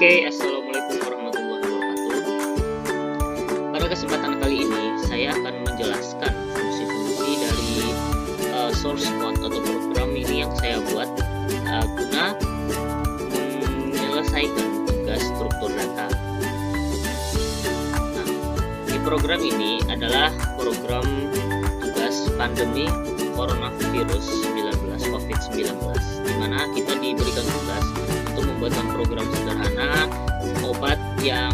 Oke, assalamualaikum warahmatullahi wabarakatuh. Pada kesempatan kali ini, saya akan menjelaskan fungsi-fungsi dari source code atau program ini yang saya buat guna menyelesaikan tugas struktur data. Nah, di program ini adalah program tugas pandemi coronavirus 19 COVID-19, di mana kita diberikan tugas untuk membuatkan program sederhana obat yang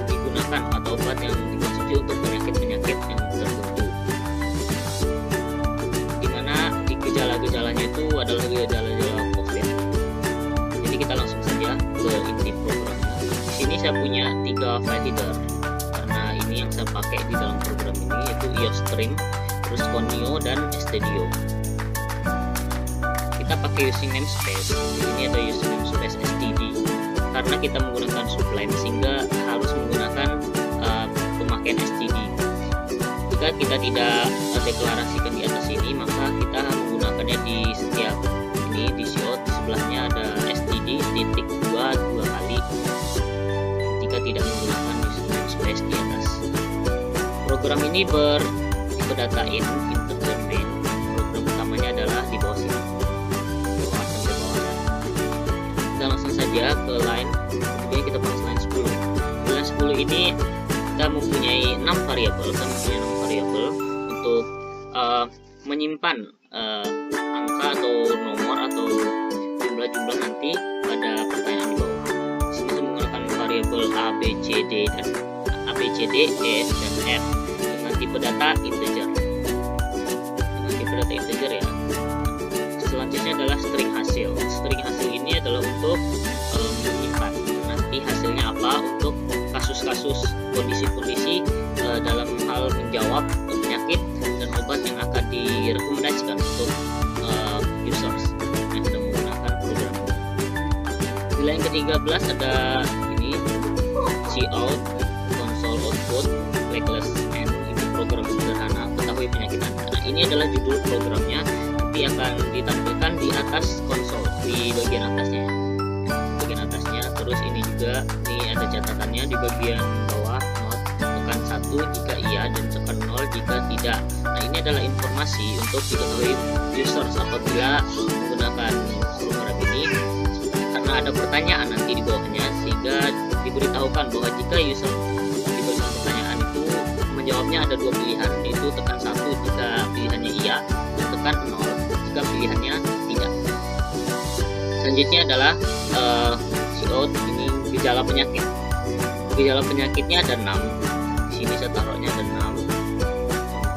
digunakan atau obat yang dikonsumsi untuk penyakit-penyakit yang tertentu, dimana di gejala-gejalanya itu adalah gejala-gejala COVID. Jadi kita langsung saja ke inti programnya. Di sini saya punya 3 file header karena ini yang saya pakai di dalam program ini, yaitu iostream, terus Conio dan stdio. Kita pakai using namespace. Ini ada using namespace std karena kita menggunakan sublime sehingga harus menggunakan pemakaian std. Jika kita tidak deklarasikan di atas ini, maka kita menggunakannya di setiap ini di cout di sebelahnya ada std titik 2 kali jika tidak menggunakan using namespace di atas. Program ini berdatain integer main. Program utamanya adalah di bawah sini, bawah sampai bawah. Kita langsung saja ke line, kemudian kita pakai line 10. Di line 10 ini kita mempunyai 6 variabel. Untuk menyimpan angka atau nomor atau jumlah-jumlah nanti pada pertanyaan di bawah. Di sini saya menggunakan variabel a, b, c, d, e, dan f dengan tipe data integer. Ya. Selanjutnya adalah string hasil. String hasil ini adalah untuk menyimpan nanti hasilnya apa untuk kasus-kasus kondisi-kondisi dalam hal menjawab penyakit dan obat yang akan direkomendasikan untuk users yang sedang menggunakan program ini. Di line ke-13 ada ini cout, console output, blacklist, and ini program sederhana ketahui penyakit Anda. Nah, ini adalah judul programnya, nanti akan ditampilkan di atas konsol di bagian atasnya. Terus ini juga ada catatannya di bagian bawah, not tekan 1 jika iya dan tekan 0 jika tidak. Nah, ini adalah informasi untuk diketahui users apabila menggunakan program ini, karena ada pertanyaan nanti di bawahnya, sehingga diberitahukan bahwa jika user diberikan pertanyaan itu menjawabnya ada 2 pilihan, yaitu tekan 1 jika pilihannya iya dan tekan 0 jika pilihannya tidak. Selanjutnya adalah cout, ini gejala penyakit. Gejala penyakitnya ada 6. Di sini saya taruhnya ada 6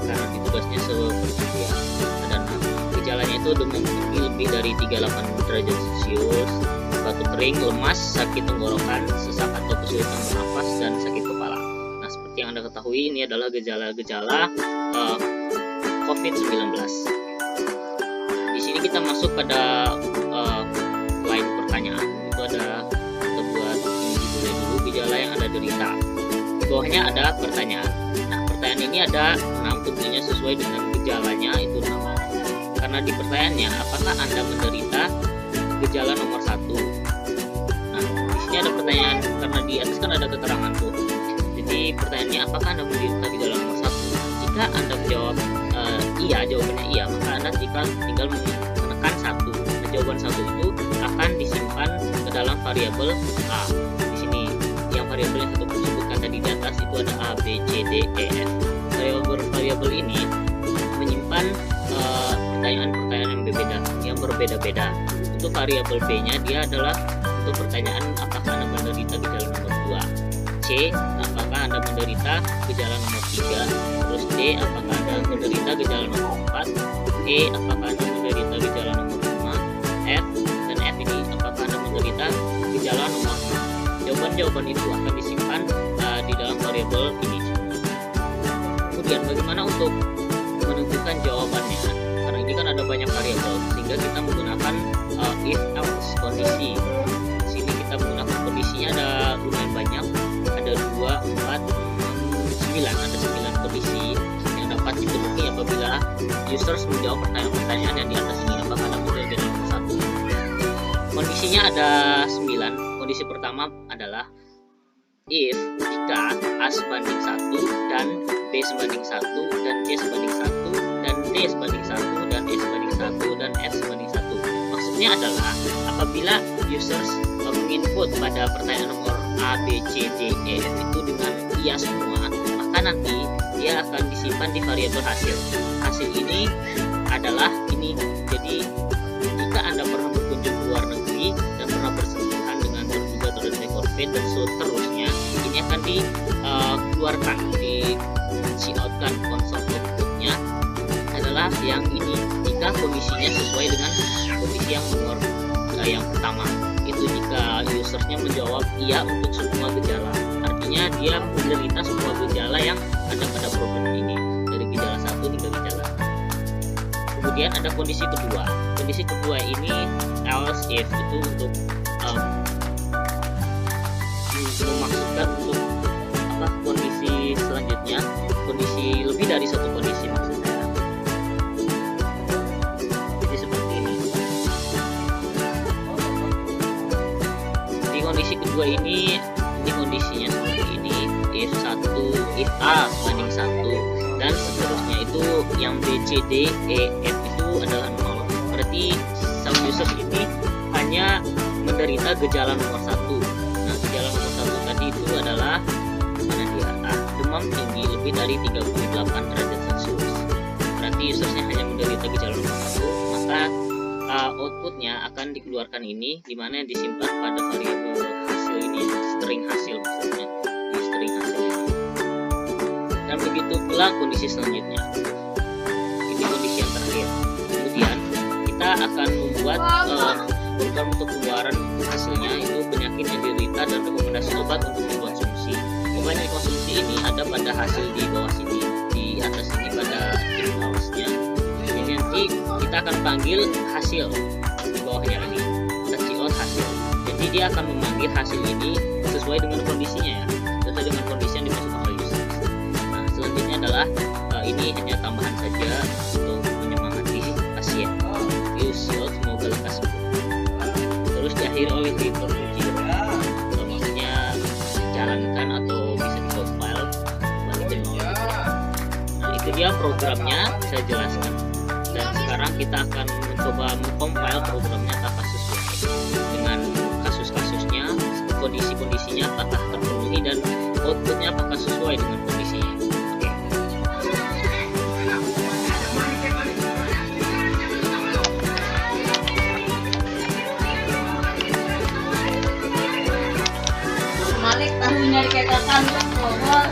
karena di tugasnya seperti dia ada 6. Gejalanya itu demam tinggi lebih dari 38 derajat Celcius, batuk kering, lemas, sakit tenggorokan, sesak atau kesulitan bernafas, dan sakit kepala. Nah, seperti yang Anda ketahui, ini adalah gejala-gejala COVID-19. Di sini kita masuk pada line pertanyaan. Itu ada kita buat ini dulu gejala yang ada derita. Di bawahnya ada pertanyaan. Nah, pertanyaan ini ada 6, tentunya sesuai dengan gejalanya itu 6. Karena di pertanyaannya, apakah Anda menderita gejala nomor 1? Nah, di sini ada pertanyaan karena di atas kan ada keterangan tuh. Jadi pertanyaannya, apakah Anda menderita gejala nomor 1? Jika Anda menjawab iya, jawabannya iya, maka Anda tinggal menekan 1. Nah, jawaban 1 itu akan disimpan ke dalam variabel a. Di sini yang variabel yang saya sebutkan tadi di atas itu ada a, b, c, d, e, f. Variabel ini menyimpan pertanyaan-pertanyaan yang berbeda-beda. Untuk variabel b-nya dia adalah untuk pertanyaan apakah Anda menderita gejala nomor 2, c apakah Anda menderita gejala nomor 3, terus d apakah Anda menderita gejala nomor 4, e apakah Anda menderita gejala nomor 5, f dan f ini apakah Anda menderita gejala nomor 6. Jawaban-jawaban itu akan disimpan di dalam variabel ini. Kemudian bagaimana untuk menentukan jawabannya? Karena ini kan ada banyak variabel, sehingga kita menggunakan if else kondisi. Di sini kita menggunakan kondisinya ada lumayan banyak, ada 2, 4, 6, 9, ada 9 kondisi yang dapat dipenuhi apabila users menjawab pertanyaan-pertanyaan yang di atas ini. Apakah Anda menjawab nomor 1? Kondisi kondisinya ada 9. Kondisi pertama adalah if jika A sebanding 1 dan B sebanding 1 dan C sebanding 1 dan D sebanding 1 dan E sebanding 1 dan F sebanding 1. Maksudnya adalah apabila users menginput pada pertanyaan nomor A, B, C, D, E, F itu dengan iya semua, maka nanti dia akan disimpan di variabel hasil. Hasil ini adalah ini. Jadi jika Anda pernah berkunjung ke luar negeri dan pernah bersentuhan dengan terduga teroris korban dan seterusnya, ini akan dikeluarkan, di outkan konsol outputnya adalah yang ini. Jika kondisinya sesuai dengan kondisi yang nomor yang pertama, itu jika usersnya menjawab iya untuk semua gejala, artinya dia menderita semua gejala yang ada pada problem ini, dari gejala 1 hingga gejala. Kemudian ada kondisi kedua. Kondisi kedua ini else if, itu untuk memaksudkan untuk kondisi selanjutnya, kondisi lebih dari satu kondisi maksudnya. Jadi seperti ini. Di kondisi kedua ini kondisinya seperti ini, if A sebanding 1 dan seterusnya, itu yang B, C, D, E, F itu adalah 0. Berarti sang user ini hanya menderita gejala nomor 1. Nah, gejala nomor 1 tadi itu adalah mana dia? Demam tinggi lebih dari 38 derajat Celcius. Berarti usersnya hanya menderita gejala nomor 1, maka outputnya akan dikeluarkan ini, dimana disimpan pada variabel hasil ini, string hasil maksudnya, di string hasil ini. Dan begitu pula kondisi selanjutnya. Ini kondisi yang terakhir. Kemudian kita akan membuat program untuk keluaran hasilnya, itu penyakit yang diderita dan rekomendasi obat untuk dikonsumsi. Obat yang dikonsumsi ini ada pada hasil di bawah sini, di atas ini pada invoice-nya. Ini nanti kita akan panggil hasil di bawahnya ini, out hasil. Jadi dia akan memanggil hasil ini sesuai dengan kondisinya ya, sesuai dengan kondisi yang dimasukkan oleh user. Nah, selanjutnya adalah ini hanya tambahan saja untuk menyemangati pasien. Shield, semoga lekas sembuh. Terus diakhiri oleh return to zero, maksudnya jalankan atau bisa di-compile kembali ke 0. Nah, itu dia programnya saya jelaskan. Dan sekarang kita akan mencoba meng-compile programnya apakah sesuai dengan kasus-kasusnya, kondisi-kondisinya apakah terpenuhi, dan outputnya apakah sesuai dengan kondisinya. Malik tahunya dikatakan bahwa